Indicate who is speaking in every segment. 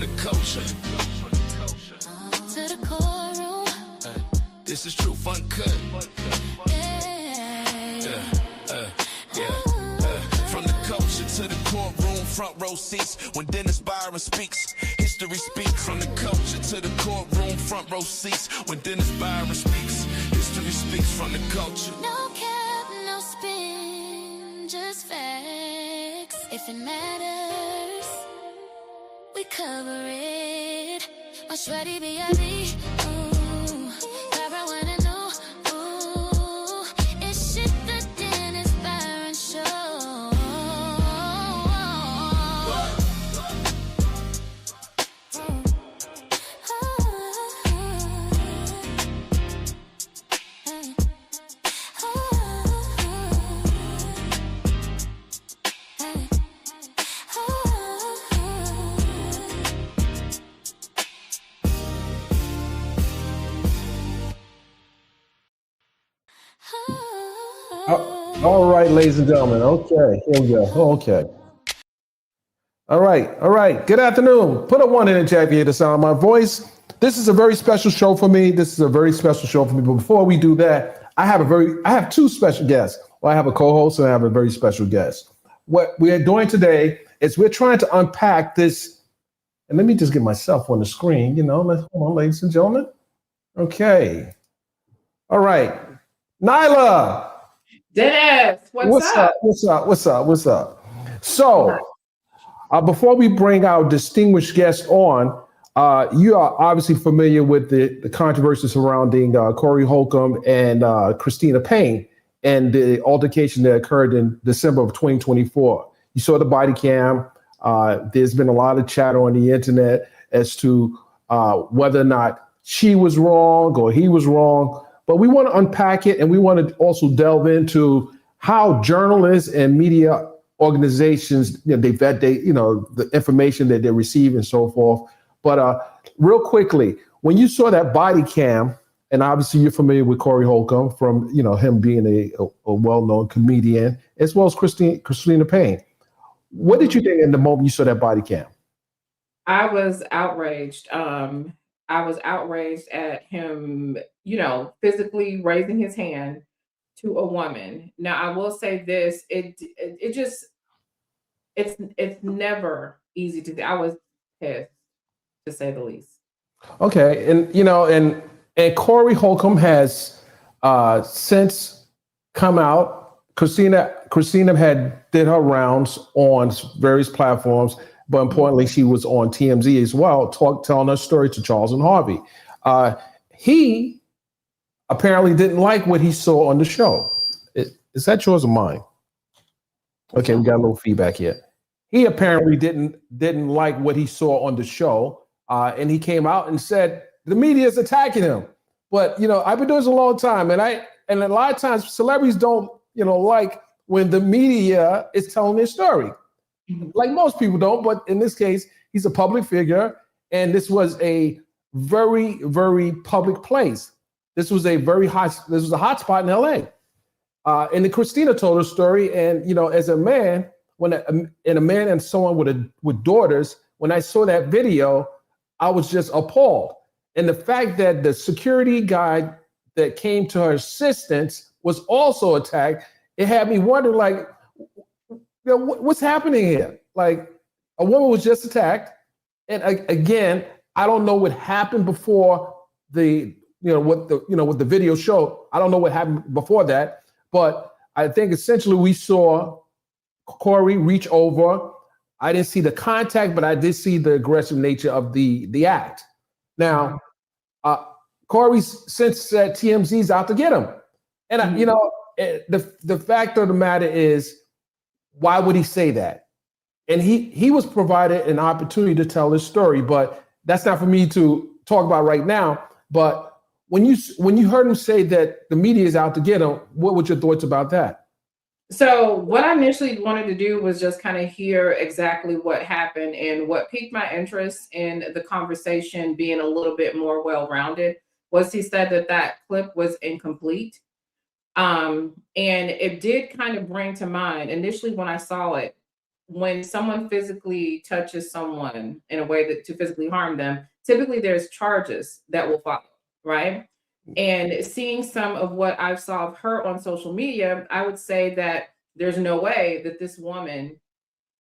Speaker 1: from the culture.
Speaker 2: To the courtroom.
Speaker 1: This is Truth Uncut. From the culture to the courtroom, front row seats. When Dennis Byron speaks, history speaks. From the culture to the courtroom, front row seats. When Dennis Byron speaks, history speaks. From the culture.
Speaker 2: No cap, no spin, just facts. If it matters, we cover it. My shreddy B.I.B. Ooh, Clara wanna know. Ooh, it's shit the Dennis Byron show.
Speaker 3: All right, ladies and gentlemen. Okay, here we go. Okay. All right. Good afternoon. Put a one in the chat if you hear the sound of my voice. This is a very special show for me. But before we do that, I have two special guests. Well, I have a co-host and I have a very special guest. What we are doing today is we're trying to unpack this. And let me just get myself on the screen. Hold on, ladies and gentlemen. Okay. All right. Nyla.
Speaker 4: Dennis, what's
Speaker 3: What's up? So, before we bring our distinguished guest on, you are obviously familiar with the controversy surrounding Cory Holcomb and Cristina Payne and the altercation that occurred in December of 2024. You saw the body cam. There's been a lot of chatter on the internet as to whether or not she was wrong or he was wrong. But we want to unpack it, and we want to also delve into how journalists and media organizations, they vet the information that they receive and so forth. But real quickly, when you saw that body cam, and obviously you're familiar with Cory Holcomb from him being a well-known comedian, as well as Cristina Payne. What did you think in the moment you saw that body cam?
Speaker 4: I was outraged. I was outraged at him, physically raising his hand to a woman. Now, I will say this: it's never easy to do. I was pissed, to say the least.
Speaker 3: Okay, and Cory Holcomb has since come out. Cristina did her rounds on various platforms. But importantly, she was on TMZ as well, telling her story to Charles and Harvey. He apparently didn't like what he saw on the show. Is that yours or mine? Okay, we got a little feedback here. He apparently didn't like what he saw on the show, and he came out and said the media is attacking him. But I've been doing this a long time, and a lot of times celebrities don't like when the media is telling their story. Like most people don't, but in this case, he's a public figure, and this was a very, very public place. This was a hot spot in LA. And then Cristina told her story, and as a man, a man and someone with daughters, when I saw that video, I was just appalled. And the fact that the security guy that came to her assistance was also attacked, it had me wonder, like, what's happening here? Like, a woman was just attacked, and again, I don't know what happened before what the video showed. I don't know what happened before that, but I think essentially we saw Cory reach over. I didn't see the contact, but I did see the aggressive nature of the act. Now, Cory's since said TMZ's out to get him, and the fact of the matter is, why would he say that? And he was provided an opportunity to tell his story, but that's not for me to talk about right now. But when you heard him say that the media is out to get him, what were your thoughts about that?
Speaker 4: So what I initially wanted to do was just kind of hear exactly what happened, and what piqued my interest in the conversation being a little bit more well-rounded was he said that clip was incomplete. And it did kind of bring to mind initially when I saw it, when someone physically touches someone in a way that to physically harm them, typically there's charges that will follow, right? And seeing some of what I've saw of her on social media, I would say that there's no way that this woman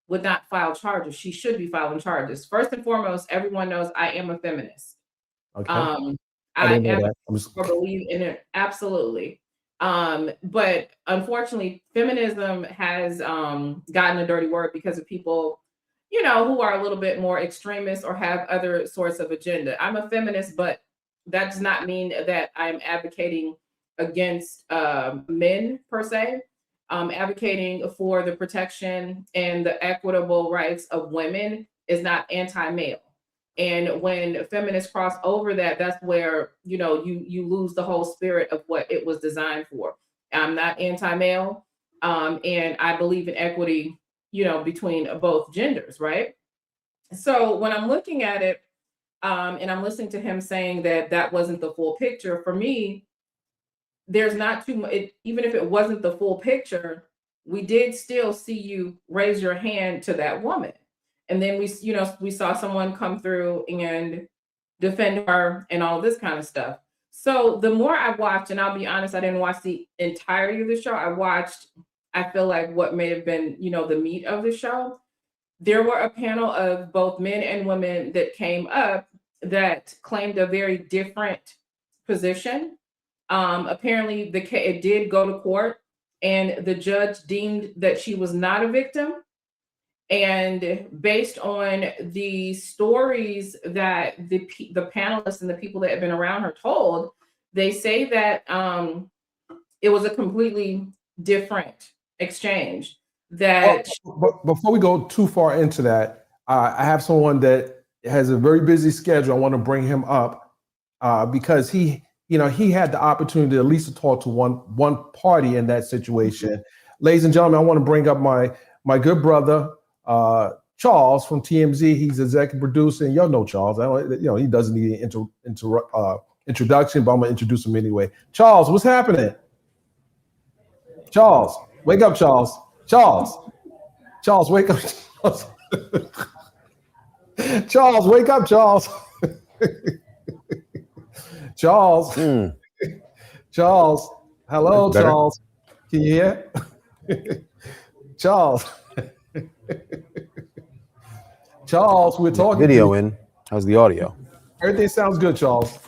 Speaker 4: would not file charges. She should be filing charges. First and foremost, everyone knows I am a feminist.
Speaker 3: Okay.
Speaker 4: I am believe in it, absolutely. But unfortunately, feminism has gotten a dirty word because of people, you know, who are a little bit more extremist or have other sorts of agenda. I'm a feminist, but that does not mean that I'm advocating against men per se. Advocating for the protection and the equitable rights of women is not anti-male. And when feminists cross over that, that's where, you know, you lose the whole spirit of what it was designed for. I'm not anti-male, and I believe in equity, you know, between both genders, right? So when I'm looking at it, and I'm listening to him saying that that wasn't the full picture, for me, there's not too much, even if it wasn't the full picture, we did still see you raise your hand to that woman. And then we, you know, we saw someone come through and defend her and all this kind of stuff. So the more I watched, and I'll be honest, I didn't watch the entirety of the show. I watched, I feel like what may have been, you know, the meat of the show. There were a panel of both men and women that came up that claimed a very different position. Apparently, it did go to court, and the judge deemed that she was not a victim. And based on the stories that the panelists and the people that have been around her told, they say that it was a completely different exchange. That
Speaker 3: but before we go too far into that, I have someone that has a very busy schedule. I want to bring him up because he had the opportunity at least to talk to one party in that situation. Ladies and gentlemen, I want to bring up my good brother, Charles from TMZ. He's executive producer, and y'all know Charles. He doesn't need an introduction, but I'm gonna introduce him anyway. Charles, what's happening? Charles, wake up, Charles. Charles, wake up. Charles, wake up, Charles. Charles. Charles. Hello, Charles. Can you hear? Charles. Charles, we're talking.
Speaker 5: Video in. How's the audio?
Speaker 3: Everything sounds good, Charles.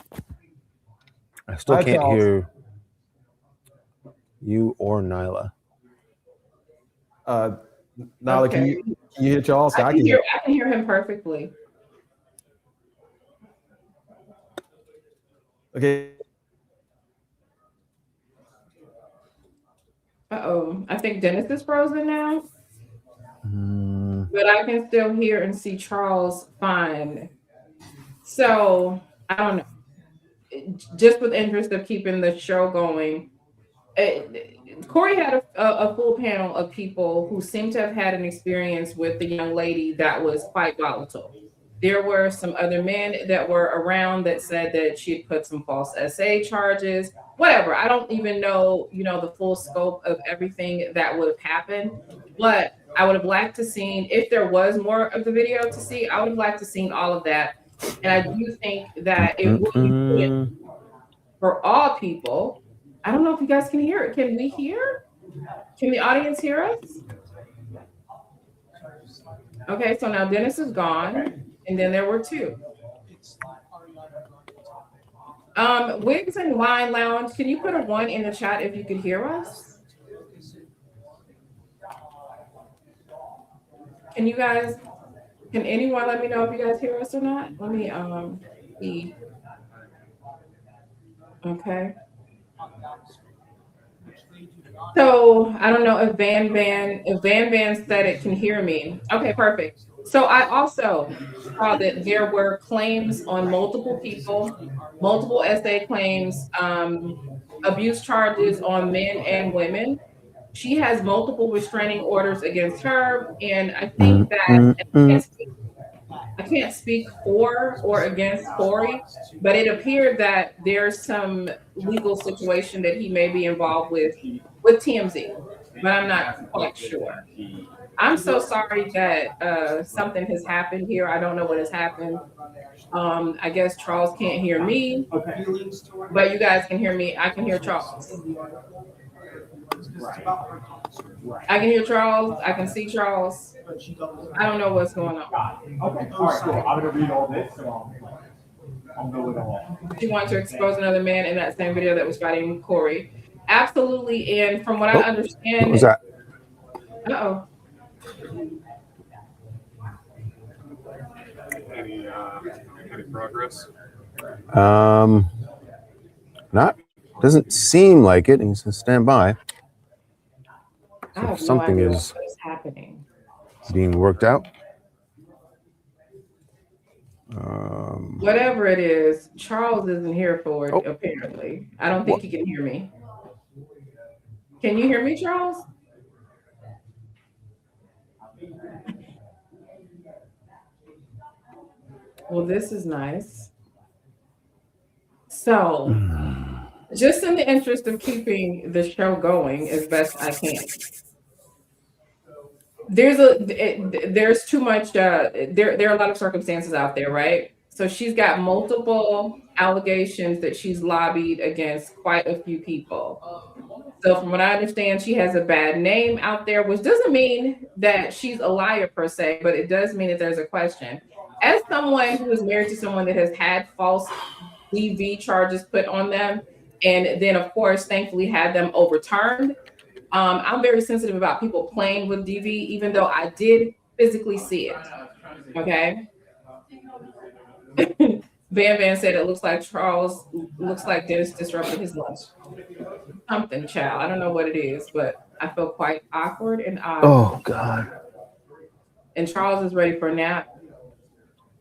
Speaker 5: I still can't hear you or Nyla.
Speaker 3: Nyla, can you hear Charles?
Speaker 4: I can hear him perfectly.
Speaker 3: Okay.
Speaker 4: Uh-oh. I think Dennis is frozen now. But I can still hear and see Charles fine. So, I don't know. Just with interest of keeping the show going, Cory had a full panel of people who seemed to have had an experience with the young lady that was quite volatile. There were some other men that were around that said that she had put some false SA charges, whatever. I don't even know, the full scope of everything that would have happened. But I would have liked to seen, if there was more of the video to see, I would have liked to seen all of that. And I do think that it would be good for all people. I don't know if you guys can hear it. Can we hear? Can the audience hear us? Okay, so now Dennis is gone. And then there were two. Wigs and Wine Lounge, can you put a 1 in the chat if you could hear us? Can anyone let me know if you guys hear us or not? Let me see. Okay. So I don't know if Van said it can hear me. Okay, perfect. So I also saw that there were claims on multiple people, multiple SA claims, abuse charges on men and women. She has multiple restraining orders against her, and I think that I can't speak for or against Cory, but it appeared that there's some legal situation that he may be involved with TMZ, but I'm not quite sure. I'm so sorry that something has happened here. I don't know what has happened. I guess Charles can't hear me, but you guys can hear me. I can hear Charles. I can hear Charles. I can see Charles. I don't know what's going on.
Speaker 6: Okay, all right, cool. I'm gonna read all this, so I'll go with all.
Speaker 4: She wanted to expose another man in that same video that was fighting Cory. Absolutely, and from what I understand,
Speaker 5: What was that?
Speaker 4: uh-oh.
Speaker 6: Any progress?
Speaker 5: Not. Doesn't seem like it. He says stand by.
Speaker 4: I have
Speaker 5: Something
Speaker 4: no idea
Speaker 5: is
Speaker 4: what is happening.
Speaker 5: being worked out.
Speaker 4: Whatever it is, Charles isn't here for it, apparently. I don't think he can hear me. Can you hear me, Charles? Well, this is nice. So, just in the interest of keeping the show going as best I can, there's too much. There are a lot of circumstances out there, right? So she's got multiple allegations that she's lobbied against quite a few people. So from what I understand, she has a bad name out there, which doesn't mean that she's a liar per se, but it does mean that there's a question. As someone who is married to someone that has had false DV charges put on them, and then of course, thankfully had them overturned, I'm very sensitive about people playing with DV, even though I did physically see it. Okay. Van Van said it looks like Dennis disrupted his lunch. Something, child. I don't know what it is, but I feel quite awkward and odd.
Speaker 5: Oh God.
Speaker 4: And Charles is ready for a nap.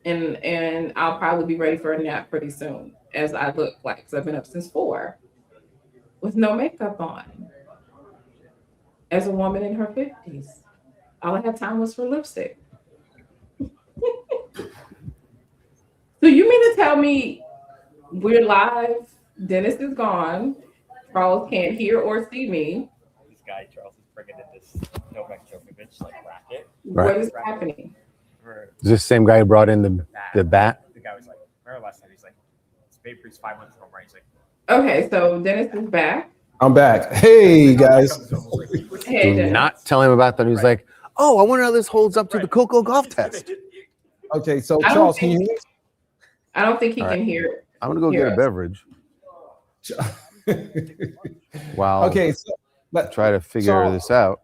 Speaker 4: And I'll probably be ready for a nap pretty soon, as I look like, because I've been up since 4 with no makeup on. As a woman in her 50s. All I had time was for lipstick. So you mean to tell me we're live, Dennis is gone, Charles can't hear or see me.
Speaker 6: This guy Charles is bringing in this Novak Djokovic like racket.
Speaker 5: Right.
Speaker 4: What is happening?
Speaker 5: Is this the same guy who brought in the bat?
Speaker 6: The guy was like, remember last night? He's like, it's Babe Ruth's 5 months home run. He's like,
Speaker 4: Okay, so Dennis is back.
Speaker 3: I'm back. Hey guys.
Speaker 4: Hey,
Speaker 5: Do
Speaker 4: Dennis.
Speaker 5: not tell him about that. He's like, oh, I wonder how this holds up to the Coco golf test.
Speaker 3: Okay, so
Speaker 4: I don't
Speaker 3: Charles, can you
Speaker 4: think-
Speaker 3: hear me?
Speaker 4: I don't think he
Speaker 5: All
Speaker 4: can
Speaker 5: right.
Speaker 4: hear.
Speaker 5: I'm gonna go
Speaker 4: Hear
Speaker 5: get a
Speaker 4: us.
Speaker 5: beverage. Wow.
Speaker 3: Okay, so
Speaker 5: Try to figure this out.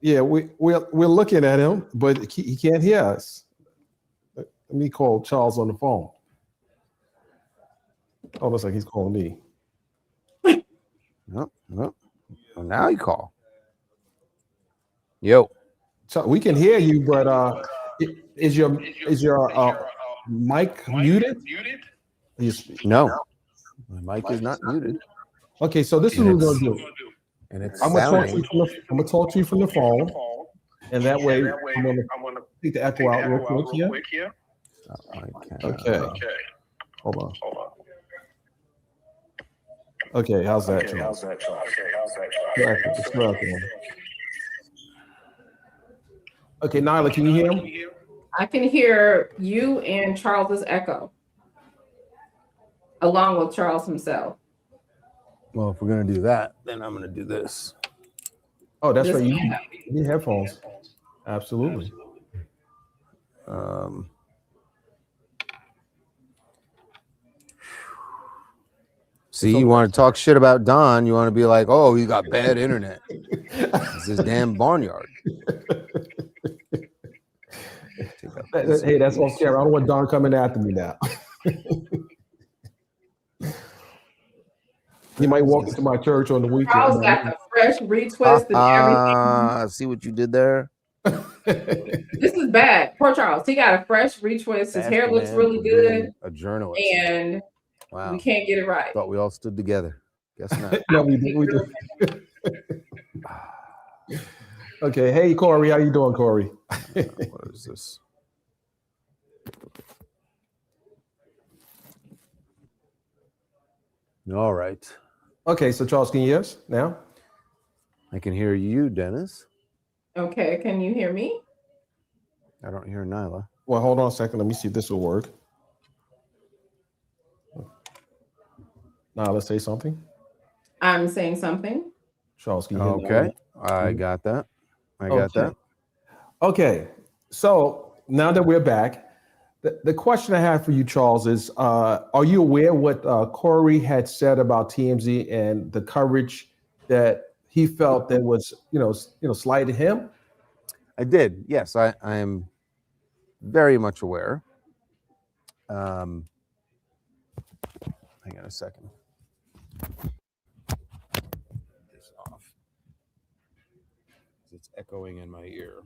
Speaker 3: yeah, we're looking at him, but he can't hear us. Let me call Charles on the phone. Oh, looks like he's calling me.
Speaker 5: Nope. Well, now you call. Yo.
Speaker 3: So we can hear you, but is your mic muted?
Speaker 5: No. My mic is not muted.
Speaker 3: Okay, so this is what we're gonna do.
Speaker 5: And it's
Speaker 3: I'm gonna
Speaker 5: sounding.
Speaker 3: talk to you from the phone, and that way I'm gonna take the echo out real quick here. Okay. Hold on. Okay, how's that? Charles? It's working. Okay, Nyla, can you hear him?
Speaker 4: I can hear you and Charles's echo, along with Charles himself.
Speaker 5: Well, if we're gonna do that, then I'm gonna do this.
Speaker 3: Oh, that's
Speaker 4: Just
Speaker 3: right. You
Speaker 4: now.
Speaker 3: need headphones. Absolutely.
Speaker 5: See, you want to talk shit about Don, you want to be like, oh, you got bad internet. It's this damn barnyard.
Speaker 3: Hey, that's off camera. I don't want Don coming after me now. He might walk into my church on the weekend.
Speaker 4: Charles got the fresh retwist and everything.
Speaker 5: See what you did there?
Speaker 4: This is bad. Poor Charles. He got a fresh retwist. His hair looks really good,
Speaker 5: A journalist.
Speaker 4: and
Speaker 5: Wow.
Speaker 4: we can't get it right.
Speaker 5: Thought we all stood together. Guess not.
Speaker 3: No, we do. Okay. Hey, Cory. How you doing, Cory?
Speaker 5: What is this? All right.
Speaker 3: Okay, so Charles, can you hear us now?
Speaker 5: I can hear you, Dennis.
Speaker 4: Okay, can you hear me?
Speaker 5: I don't hear Nyla.
Speaker 3: Well, hold on a second. Let me see if this will work. Now let's say something.
Speaker 4: I'm saying something.
Speaker 3: Charles, can you hear me?
Speaker 5: Okay, I got that. I got that.
Speaker 3: Okay, so now that we're back, the question I have for you, Charles, is are you aware what Cory had said about TMZ and the coverage that he felt that was, slighted him?
Speaker 5: I did. Yes, I am very much aware. Hang on a second. This off. It's echoing in my ear.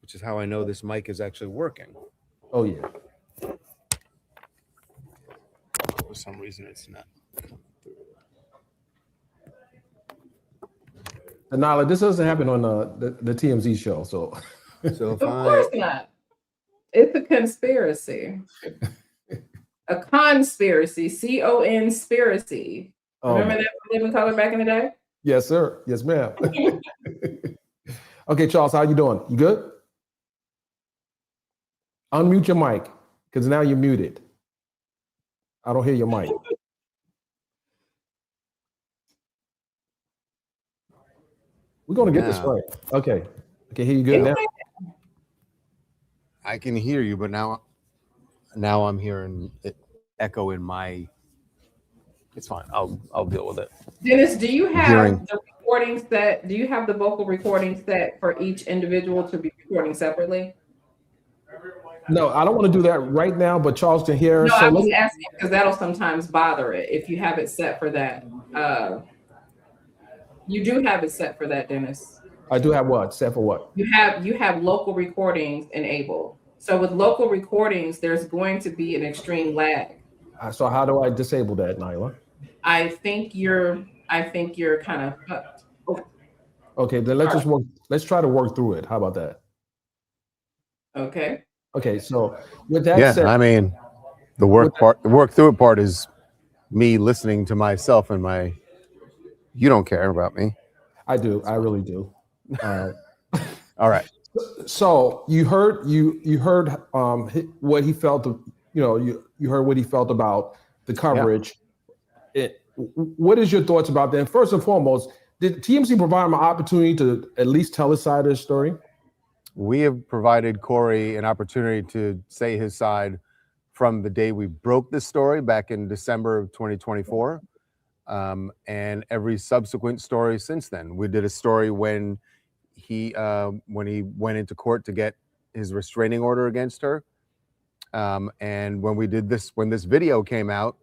Speaker 5: Which is how I know this mic is actually working.
Speaker 3: Oh yeah.
Speaker 5: For some reason, it's not coming through.
Speaker 3: Nala, this doesn't happen on the TMZ show, so.
Speaker 5: So if
Speaker 4: Of course not. It's a conspiracy. A conspiracy. C-O-N-spiracy. Remember that living color back in the day?
Speaker 3: Yes, sir. Yes, ma'am. Okay, Charles, how you doing? You good? Unmute your mic, because now you're muted. I don't hear your mic. We're going to get this right. Okay. Okay, hear you good now?
Speaker 5: I can hear you, but now I'm hearing it echo in my. It's fine. I'll deal with it.
Speaker 4: Dennis, do you have the recording set? Do you have the vocal recording set for each individual to be recording separately?
Speaker 3: No, I don't want to do that right now, but Charles can hear.
Speaker 4: No, I was asking because that'll sometimes bother it if you have it set for that. You do have it set for that, Dennis.
Speaker 3: I do have what? Set for what?
Speaker 4: You have local recordings enabled. So with local recordings, there's going to be an extreme lag.
Speaker 3: So how do I disable that, Nyla?
Speaker 4: I think you're kind of
Speaker 3: Okay, then let's try to work through it. How about that?
Speaker 4: Okay.
Speaker 3: Okay, so with that said,
Speaker 5: I mean, the work through it part is me listening to myself and my. You don't care about me.
Speaker 3: I do. I really do.
Speaker 5: All right.
Speaker 3: So you heard what he felt. You heard what he felt about the coverage. Yeah. What is your thoughts about that? And first and foremost, did TMZ provide him an opportunity to at least tell his side of the story?
Speaker 5: We have provided Cory an opportunity to say his side from the day we broke this story back in December of 2024, and every subsequent story since then. We did a story when he went into court to get his restraining order against her, and when this video came out,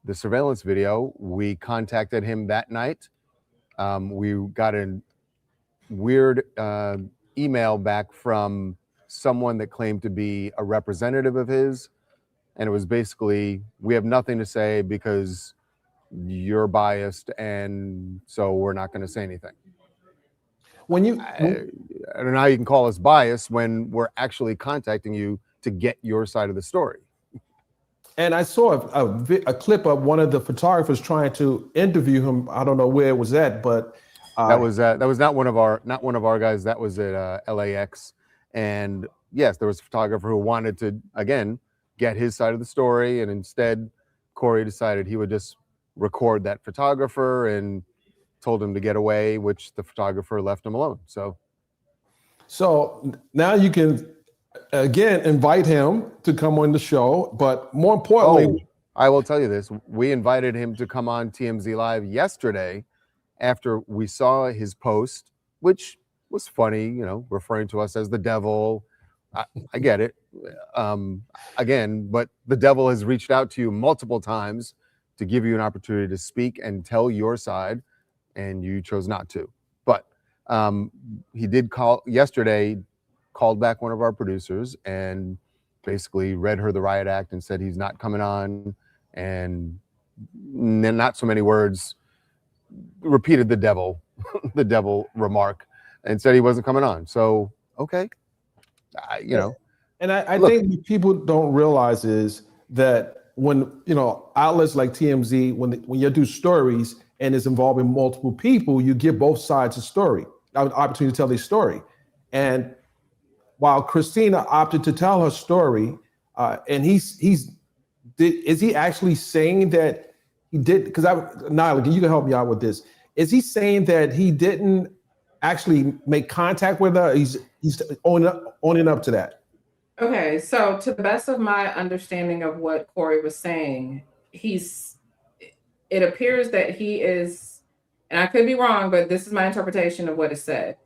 Speaker 5: the surveillance video, we contacted him that night. We got a weird email back from someone that claimed to be a representative of his, and it was basically, we have nothing to say because you're biased, and so we're not going to say anything. I don't know how you can call us biased when we're actually contacting you to get your side of the story.
Speaker 3: And I saw a clip of one of the photographers trying to interview him. I don't know where it was at, but
Speaker 5: that was not one of our guys. That was at LAX. And yes, there was a photographer who wanted to again get his side of the story, and instead Cory decided he would just record that photographer and told him to get away, which the photographer left him alone. So
Speaker 3: now you can again invite him to come on the show, but more importantly,
Speaker 5: I will tell you this: we invited him to come on TMZ Live yesterday after we saw his post, which was funny, referring to us as the devil. I get it. Again, but the devil has reached out to you multiple times to give you an opportunity to speak and tell your side, and you chose not to. But he did called back one of our producers and basically read her the riot act and said he's not coming on, and then not so many words, repeated the devil remark and said he wasn't coming on. So okay,
Speaker 3: And I think what people don't realize is that when outlets like TMZ, when you do stories and is involving multiple people, you give both sides a story, an opportunity to tell their story. And while Cristina opted to tell her story, and is he actually saying that he did? Because Nyla, you can help me out with this. Is he saying that he didn't actually make contact with her? He's owning up to that.
Speaker 4: Okay, so to the best of my understanding of what Cory was saying, it appears that he is, and I could be wrong, but this is my interpretation of what is said.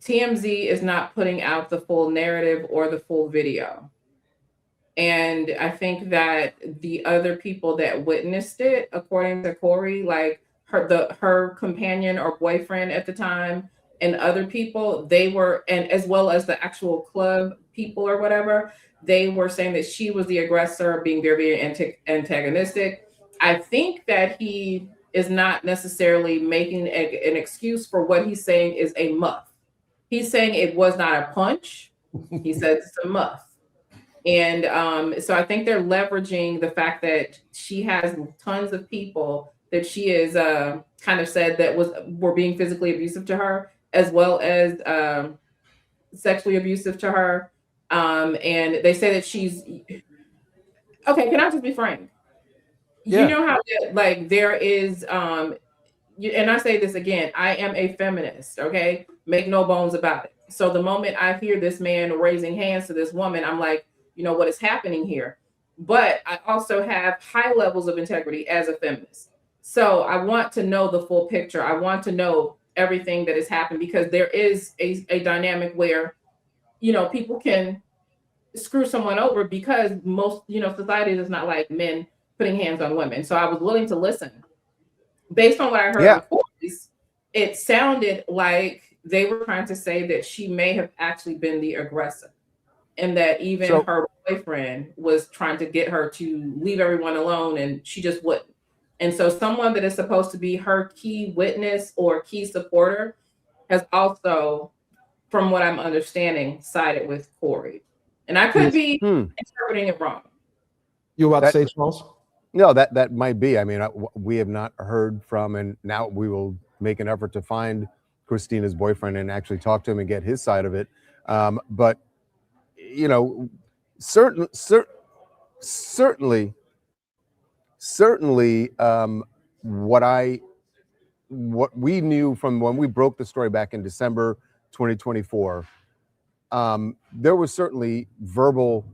Speaker 4: TMZ is not putting out the full narrative or the full video. And I think that the other people that witnessed it, according to Cory, like her companion or boyfriend at the time, and other people, they were, and as well as the actual club people or whatever, they were saying that she was the aggressor, being very, very antagonistic. I think that he is not necessarily making an excuse for what he's saying is a muff. He's saying it was not a punch. He said it's a muff. And so I think they're leveraging the fact that she has tons of people that she is kind of said that were being physically abusive to her, as well as sexually abusive to her. And they say that she's okay. Can I just be frank?
Speaker 3: Yeah.
Speaker 4: You know how like there is and I say this again, I am a feminist, okay? Make no bones about it. So the moment I hear this man raising hands to this woman, I'm like, you know, what is happening here? But I also have high levels of integrity as a feminist. So I want to know the full picture. I want to know everything that has happened, because there is a dynamic where, you know, people can screw someone over because most, you know, society does not like men putting hands on women. So I was willing to listen. Based on what I heard of Cory's, it sounded like they were trying to say that she may have actually been the aggressor, and that even her boyfriend was trying to get her to leave everyone alone, and she just wouldn't. And so someone that is supposed to be her key witness or key supporter has also, from what I'm understanding, sided with Cory. And I could be interpreting it wrong.
Speaker 3: You about to say, Charles?
Speaker 5: No, that might be. I mean, we have not heard from, and now we will make an effort to find Cristina's boyfriend and actually talk to him and get his side of it. But you know, certainly, what we knew from when we broke the story back in December 2024, there was certainly verbal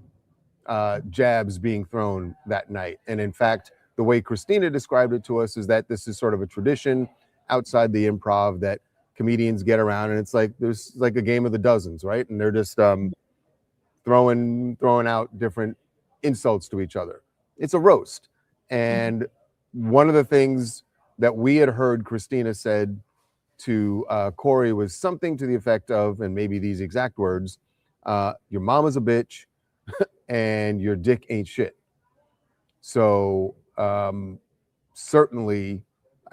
Speaker 5: jabs being thrown that night. And in fact, the way Cristina described it to us is that this is sort of a tradition outside the improv that comedians get around, and it's like there's like a game of the dozens, right? And they're just throwing out different insults to each other. It's a roast. And one of the things that we had heard Cristina said to Cory was something to the effect of, and maybe these exact words, your mama's a bitch and your dick ain't shit. So certainly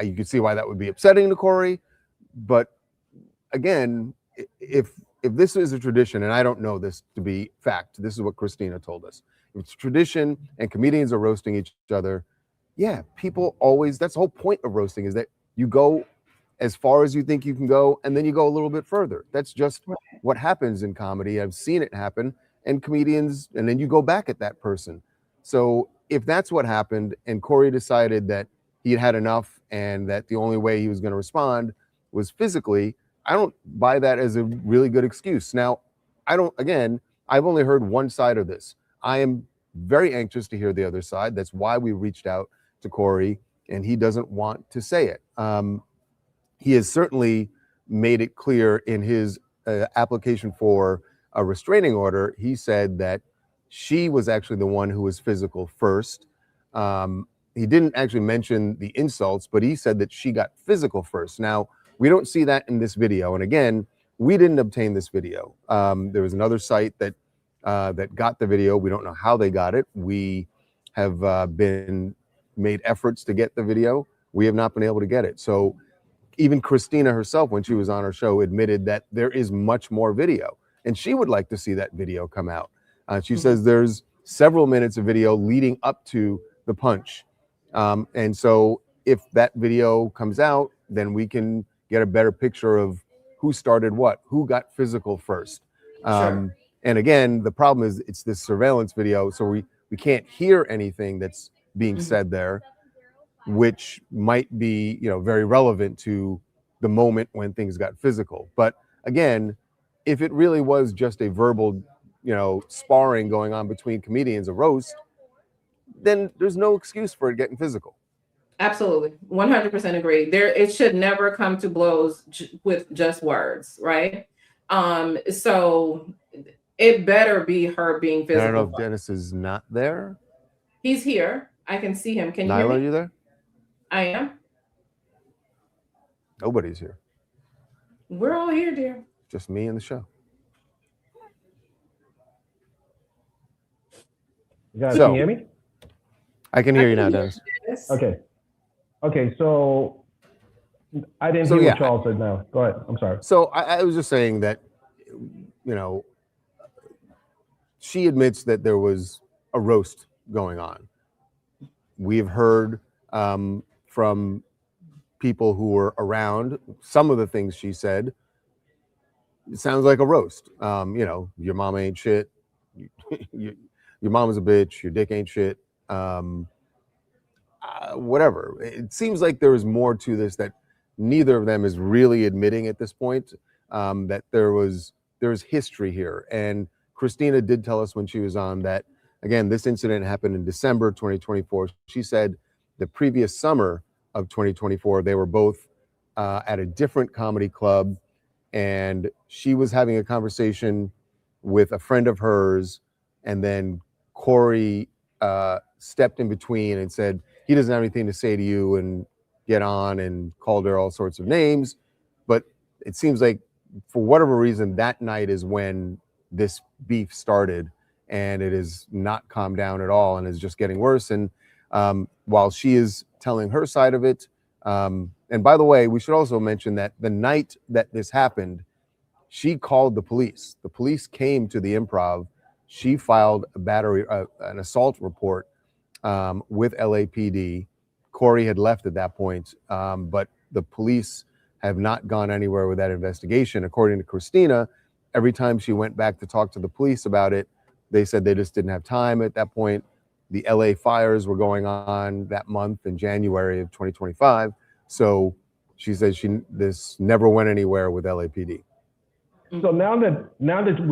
Speaker 5: you can see why that would be upsetting to Cory. But again, if this is a tradition, and I don't know this to be fact, this is what Cristina told us. If it's tradition and comedians are roasting each other, yeah, people always, that's the whole point of roasting, is that you go as far as you think you can go, and then you go a little bit further. That's just what happens in comedy. I've seen it happen, and comedians, and then you go back at that person. So if that's what happened, and Cory decided that he had enough and that the only way he was going to respond was physically, I don't buy that as a really good excuse. Now, I've only heard one side of this. I am very anxious to hear the other side. That's why we reached out to Cory, and he doesn't want to say it. He has certainly made it clear in his application for a restraining order. He said that she was actually the one who was physical first. He didn't actually mention the insults, but he said that she got physical first. Now, we don't see that in this video. And again, we didn't obtain this video. There was another site that got the video. We don't know how they got it. We have been made efforts to get the video. We have not been able to get it. So even Cristina herself, when she was on her show, admitted that there is much more video, and she would like to see that video come out. She says there's several minutes of video leading up to the punch. And so if that video comes out, then we can get a better picture of who started what, who got physical first.
Speaker 4: Sure.
Speaker 5: And again, the problem is it's this surveillance video, so we can't hear anything that's being said there, which might be, you know, very relevant to the moment when things got physical. But again, if it really was just a verbal, you know, sparring going on between comedians, a roast, then there's no excuse for it getting physical.
Speaker 4: Absolutely. 100% agree. It should never come to blows with just words, right? So it better be her being physical.
Speaker 5: I don't know if Dennis is not there.
Speaker 4: He's here. I can see him. Can you
Speaker 5: Nyla,
Speaker 4: hear me?
Speaker 5: are you there?
Speaker 4: I am.
Speaker 5: Nobody's here.
Speaker 4: We're all here, dear.
Speaker 5: Just me and the show.
Speaker 3: You guys
Speaker 5: So-
Speaker 3: can hear me?
Speaker 5: I can hear you now, Dennis.
Speaker 4: Yes.
Speaker 3: Okay, so I didn't
Speaker 5: So,
Speaker 3: hear
Speaker 5: yeah.
Speaker 3: what Charles said now. Go ahead. I'm sorry.
Speaker 5: So I was just saying that, you know, she admits that there was a roast going on. We've heard from people who were around some of the things she said. It sounds like a roast. You know, your mom ain't shit. Your mom is a bitch. Your dick ain't shit. Whatever. It seems like there is more to this that neither of them is really admitting at this point, that there's history here. And Cristina did tell us when she was on that, again, this incident happened in December 2024. She said the previous summer of 2024, they were both at a different comedy club, and she was having a conversation with a friend of hers, and then Cory stepped in between and said he doesn't have anything to say to you and get on, and called her all sorts of names. But it seems like for whatever reason that night is when this beef started, and it is not calmed down at all and is just getting worse. And while she is telling her side of it, and by the way, we should also mention that the night that this happened, she called the police. The police came to the Improv. She filed an assault report with LAPD. Cory had left at that point, but the police have not gone anywhere with that investigation. According to Cristina, every time she went back to talk to the police about it, they said they just didn't have time at that point. The LA fires were going on that month in January of 2025. So she says this never went anywhere with LAPD.
Speaker 3: So now that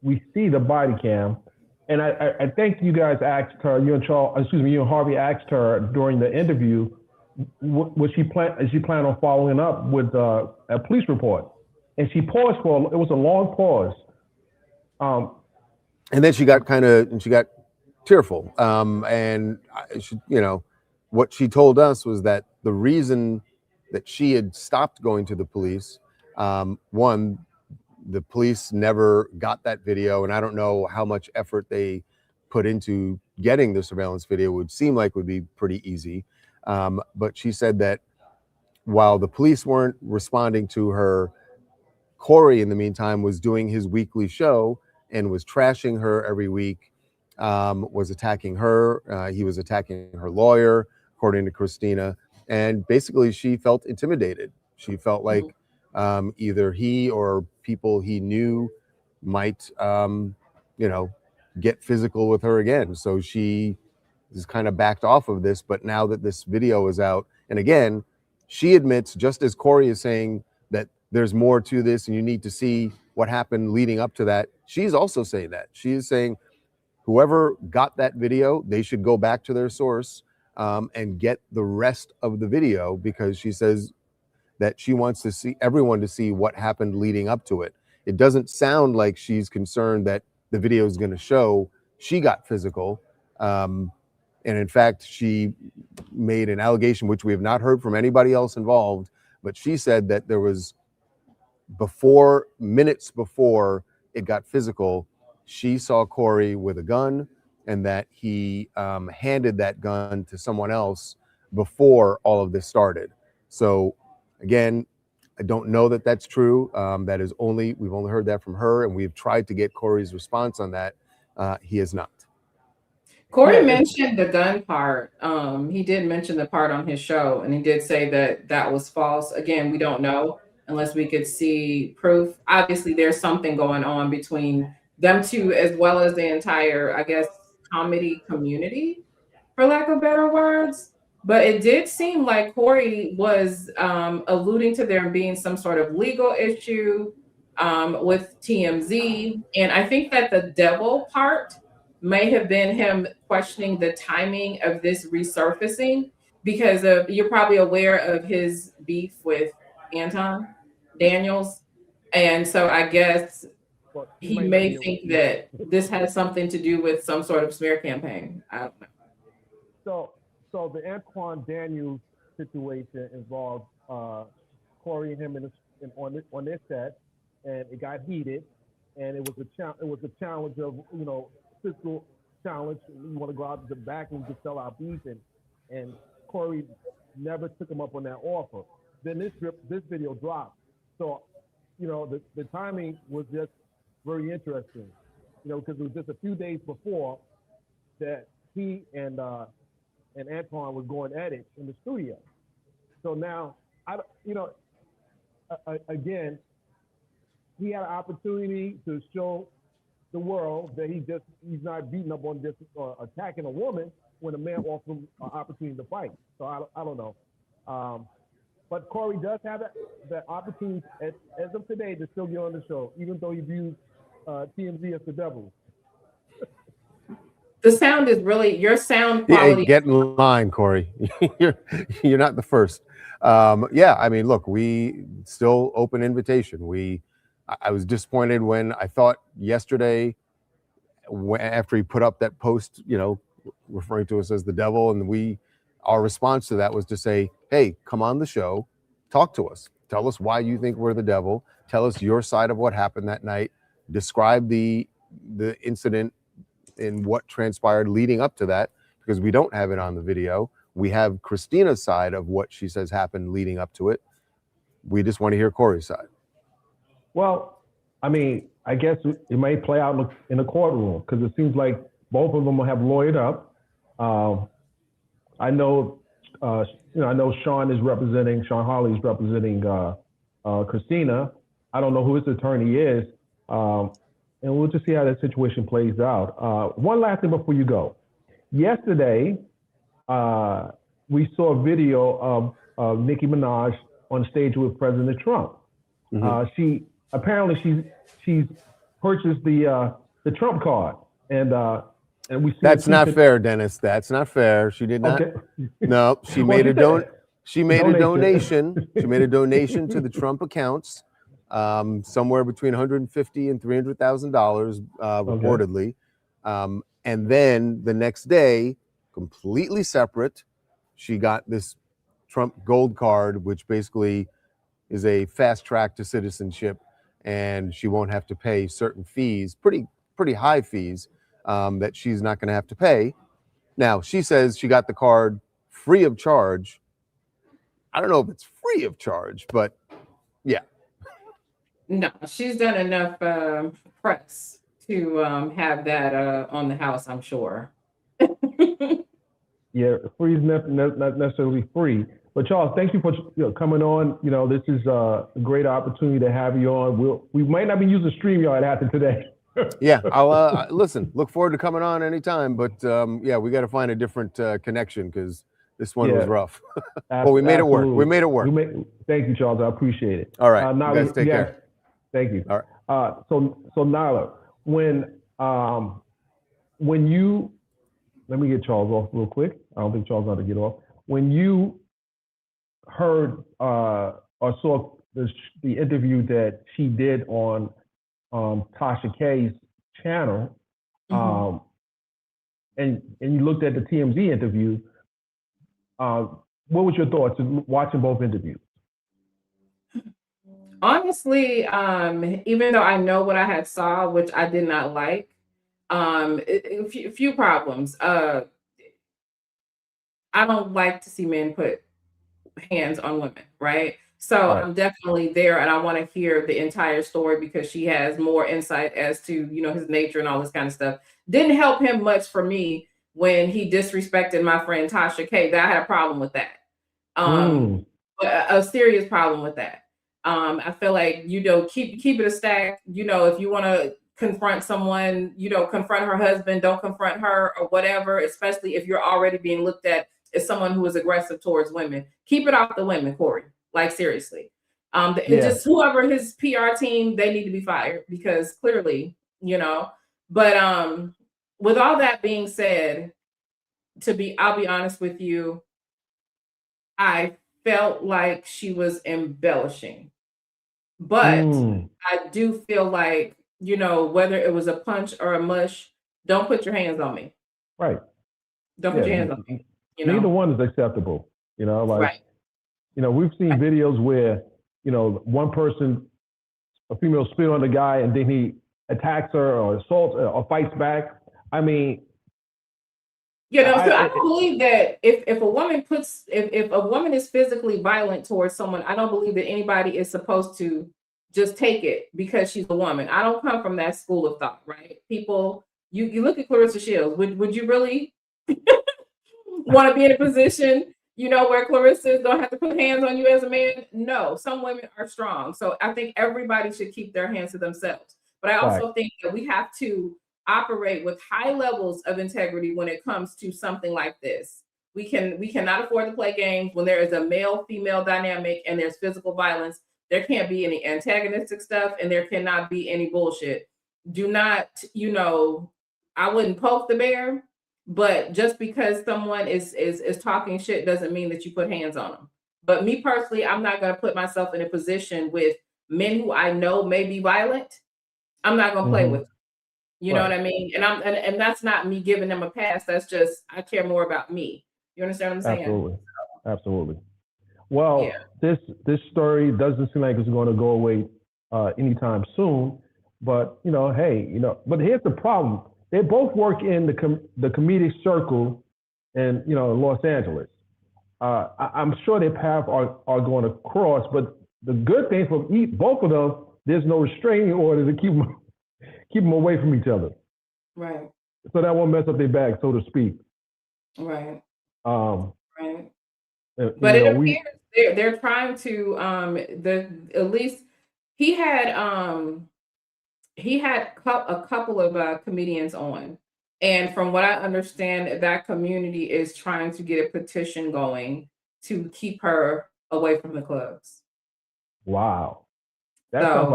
Speaker 3: we see the body cam, and I think you guys asked her, you and Harvey asked her during the interview, is she plan on following up with a police report? And she paused it was a long pause.
Speaker 5: And then she got tearful. And she, you know, what she told us was that the reason that she had stopped going to the police, one, the police never got that video, and I don't know how much effort they put into getting the surveillance video. It would seem like would be pretty easy. But she said that while the police weren't responding to her, Cory, in the meantime, was doing his weekly show and was trashing her every week, was attacking her. He was attacking her lawyer, according to Cristina. And basically, she felt intimidated. She felt like either he or people he knew might, get physical with her again. So she is kind of backed off of this. But now that this video is out, and again, she admits, just as Cory is saying that there's more to this and you need to see what happened leading up to that, she's also saying that. She is saying whoever got that video, they should go back to their source and get the rest of the video, because she says that she wants to see everyone to see what happened leading up to it. It doesn't sound like she's concerned that the video is going to show she got physical. And in fact, she made an allegation, which we have not heard from anybody else involved, but she said that there was minutes before it got physical, she saw Cory with a gun, and that he handed that gun to someone else before all of this started. So again, I don't know that that's true. We've only heard that from her, and we've tried to get Cory's response on that. He has not.
Speaker 4: Cory
Speaker 3: Yeah,
Speaker 4: mentioned the gun part. He did mention the part on his show, and he did say that that was false. Again, we don't know unless we could see proof. Obviously, there's something going on between them two, as well as the entire, I guess, comedy community, for lack of better words. But it did seem like Cory was alluding to there being some sort of legal issue with TMZ. And I think that the devil part may have been him questioning the timing of this resurfacing because of, you're probably aware of his beef with Anton Daniels. And so I guess
Speaker 3: but you
Speaker 4: he
Speaker 3: might not
Speaker 4: may
Speaker 3: be able.
Speaker 4: think that this has something to do with some sort of smear campaign. I don't know.
Speaker 3: So the Antoine Daniels situation involved Cory and him on their set, and it got heated, and it was a challenge of fiscal challenge. We want to go out to the back and just sell our beef, and Cory never took him up on that offer. Then this video dropped, so the timing was just very interesting, because it was just a few days before that he and Antoine was going at it in the studio. So now, again, he had an opportunity to show the world that he's not beating up on just attacking a woman when a man offers him an opportunity to fight. So I don't know. But Cory does have that opportunity as of today to still get on the show, even though he views TMZ as the devil.
Speaker 4: The sound is really, your sound
Speaker 5: Yeah,
Speaker 4: quality.
Speaker 5: get in line, Cory. you're not the first. Yeah, I mean, look, we still open invitation. I was disappointed when I thought yesterday, after he put up that post, referring to us as the devil, and our response to that was to say, hey, come on the show, talk to us, tell us why you think we're the devil, tell us your side of what happened that night, describe the incident and what transpired leading up to that, because we don't have it on the video. We have Cristina's side of what she says happened leading up to it. We just want to hear Cory's side.
Speaker 3: Well, I mean, I guess it may play out in the courtroom, because it seems like both of them have lawyered up. I know Sean Hawley is representing Cristina. I don't know who his attorney is. And we'll just see how that situation plays out. One last thing before you go. Yesterday, we saw a video of Nicki Minaj on stage with President Trump. Mm-hmm. She's purchased the Trump card, and we see
Speaker 5: that's not fair, Dennis. That's not fair. She did not. Okay. No, she made a donation. She made a donation to the Trump accounts. Somewhere between $150,000 and $300,000, reportedly. And then the next day, completely separate, she got this Trump gold card, which basically is a fast track to citizenship, and she won't have to pay certain fees, pretty high fees, that she's not going to have to pay. Now, she says she got the card free of charge. I don't know if it's free of charge, but yeah.
Speaker 4: No, she's done enough press to have that on the house, I'm sure.
Speaker 3: Yeah, free is not necessarily free. But Charles, thank you for coming on. This is a great opportunity to have you on. We might not be using StreamYard after today.
Speaker 5: Yeah, I'll listen. Look forward to coming on anytime. But yeah, we got to find a different connection, because this one was rough. But we made it work. We made it work.
Speaker 3: Thank you, Charles. I appreciate it.
Speaker 5: All right, you guys take care.
Speaker 3: Thank you.
Speaker 5: All right.
Speaker 3: So Nyla, when you, let me get Charles off real quick. I don't think Charles knows how to get off. When you heard or saw the interview that she did on Tasha K's channel, and you looked at the TMZ interview, what was your thoughts watching both interviews?
Speaker 4: Honestly, even though I know what I had saw, which I did not like, a few problems. I don't like to see men put hands on women, right? So I'm definitely there, and I want to hear the entire story, because she has more insight as to his nature and all this kind of stuff. Didn't help him much for me when he disrespected my friend Tasha K. That I had a problem with that. A serious problem with that. I feel like, keep it a stack. If you want to confront someone, confront her husband, don't confront her or whatever, especially if you're already being looked at as someone who is aggressive towards women. Keep it off the women, Cory. Like, seriously. Just whoever his PR team, they need to be fired, because clearly, but with all that being said, I'll be honest with you, I felt like she was embellishing, but I do feel like, whether it was a punch or a mush, don't put your hands on me.
Speaker 3: Right.
Speaker 4: Don't put your hands on me.
Speaker 3: Neither one is acceptable.
Speaker 4: Right.
Speaker 3: We've seen videos where, one person, a female, spit on the guy and then he attacks her or assaults or fights back. I mean,
Speaker 4: so I don't believe that if a woman is physically violent towards someone, I don't believe that anybody is supposed to just take it because she's a woman. I don't come from that school of thought, right? People, you look at Clarissa Shields. Would you really want to be in a position, where Clarissa don't have to put hands on you as a man? No, some women are strong. So I think everybody should keep their hands to themselves. But I also think that we have to operate with high levels of integrity when it comes to something like this. We cannot afford to play games when there is a male-female dynamic and there's physical violence. There can't be any antagonistic stuff, and there cannot be any bullshit. Do not, I wouldn't poke the bear, but just because someone is talking shit doesn't mean that you put hands on them. But me personally, I'm not going to put myself in a position with men who I know may be violent. I'm not going to play with them. You know what I mean? And that's not me giving them a pass. That's just, I care more about me. You understand what I'm saying?
Speaker 3: Absolutely. Well, this story doesn't seem like it's going to go away anytime soon. But but here's the problem: they both work in the comedic circle, in Los Angeles. I'm sure their paths are going to cross. But the good thing for both of them, there's no restraining order to keep them away from each other.
Speaker 4: Right.
Speaker 3: So that won't mess up their bag, so to speak.
Speaker 4: Right.
Speaker 3: Right.
Speaker 4: But it appears they're trying to at least he had a couple of comedians on, and from what I understand, that community is trying to get a petition going to keep her away from the clubs.
Speaker 3: Wow. That sounds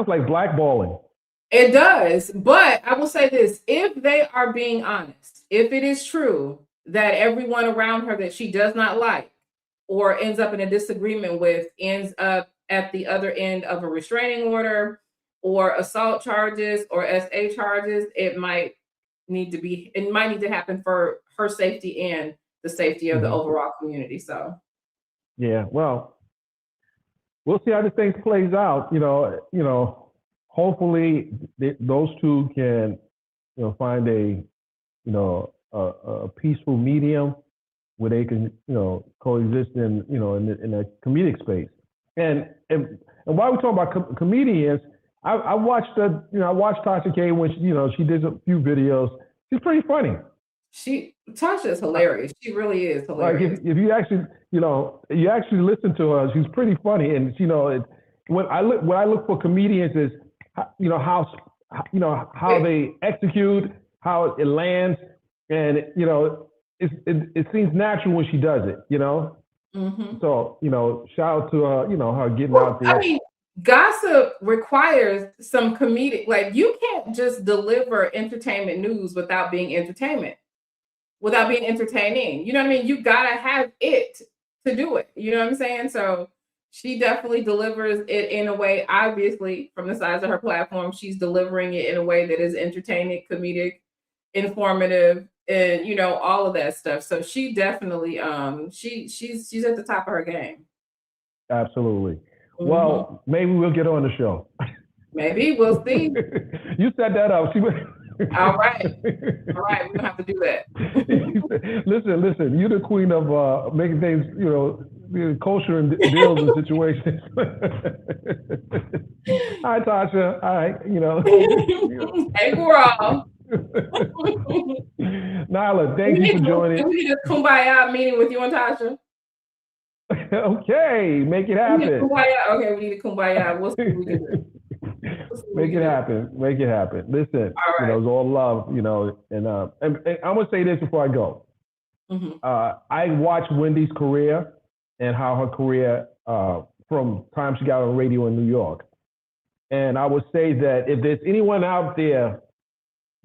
Speaker 3: like blackballing.
Speaker 4: It does, but I will say this: if they are being honest, if it is true that everyone around her that she does not like or ends up in a disagreement with ends up at the other end of a restraining order or assault charges or SA charges, it might need to happen for her safety and the safety of the overall community. So
Speaker 3: yeah, well, we'll see how this thing plays out. Hopefully those two can, find a peaceful medium where they can, coexist in a comedic space. And while we're talking about comedians, I watched Tasha K when she did a few videos. She's pretty funny.
Speaker 4: Tasha's hilarious. She really is hilarious.
Speaker 3: Like if you actually, you actually listen to her, she's pretty funny. And when I look for comedians is, how they execute, how it lands, and it seems natural when she does it. So shout out to her getting out there.
Speaker 4: I mean, gossip requires some comedic. Like, you can't just deliver entertainment news without being entertainment, without being entertaining. You know what I mean? You gotta have it to do it. You know what I'm saying? So she definitely delivers it in a way, obviously, from the size of her platform, she's delivering it in a way that is entertaining, comedic, informative, and all of that stuff. So she definitely she's at the top of her game.
Speaker 3: Absolutely. Well, maybe we'll get her on the show.
Speaker 4: Maybe we'll see.
Speaker 3: You set that up.
Speaker 4: All right, we're gonna have to do that.
Speaker 3: Listen. You're the queen of making things, kosher and deals and situations. Hi, Tasha. All right,
Speaker 4: Hey, girl.
Speaker 3: Nyla, thank you for joining.
Speaker 4: We need a kumbaya meeting with you and Tasha.
Speaker 3: Okay, make it happen.
Speaker 4: Okay, we need a kumbaya. We'll see what we can do.
Speaker 3: Make it happen. Make it happen. Listen,
Speaker 4: all right.
Speaker 3: It's all love, and I'm gonna say this before I go.
Speaker 4: Mm-hmm.
Speaker 3: I watched Wendy's career and how her career from time she got on radio in New York, and I would say that if there's anyone out there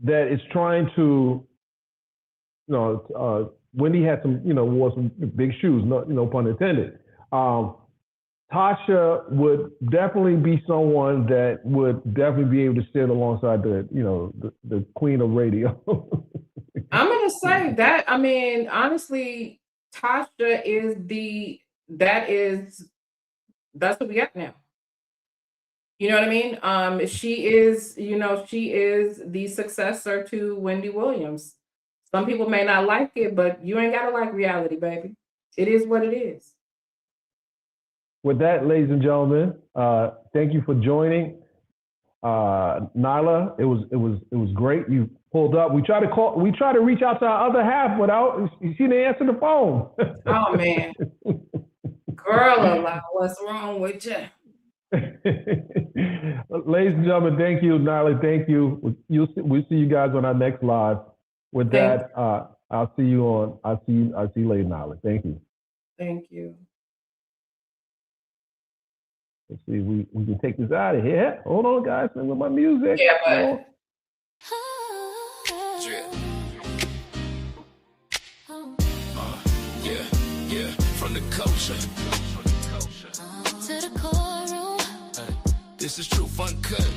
Speaker 3: that is trying to, Wendy had some, wore some big shoes, no pun intended. Tasha would definitely be someone that would definitely be able to sit alongside the queen of radio.
Speaker 4: I'm gonna say that. I mean, honestly, Tasha is that's what we got now. You know what I mean? She is the successor to Wendy Williams. Some people may not like it, but you ain't gotta like reality, baby. It is what it is.
Speaker 3: With that, ladies and gentlemen, thank you for joining. Nyla, it was great. You pulled up. We tried to reach out to our other half without she didn't answer the phone.
Speaker 4: Oh man. Girl, what's wrong with you?
Speaker 3: Ladies and gentlemen, thank you, Nyla. Thank you. We'll see you guys on our next live. With that, I'll see you later, Nyla. Thank you.
Speaker 4: Thank you.
Speaker 3: Let's see, we can take this out of here. Hold on, guys, with my music.
Speaker 4: Yeah, but
Speaker 1: yeah, from the culture.
Speaker 2: To the courtroom.
Speaker 1: This is true fun cut.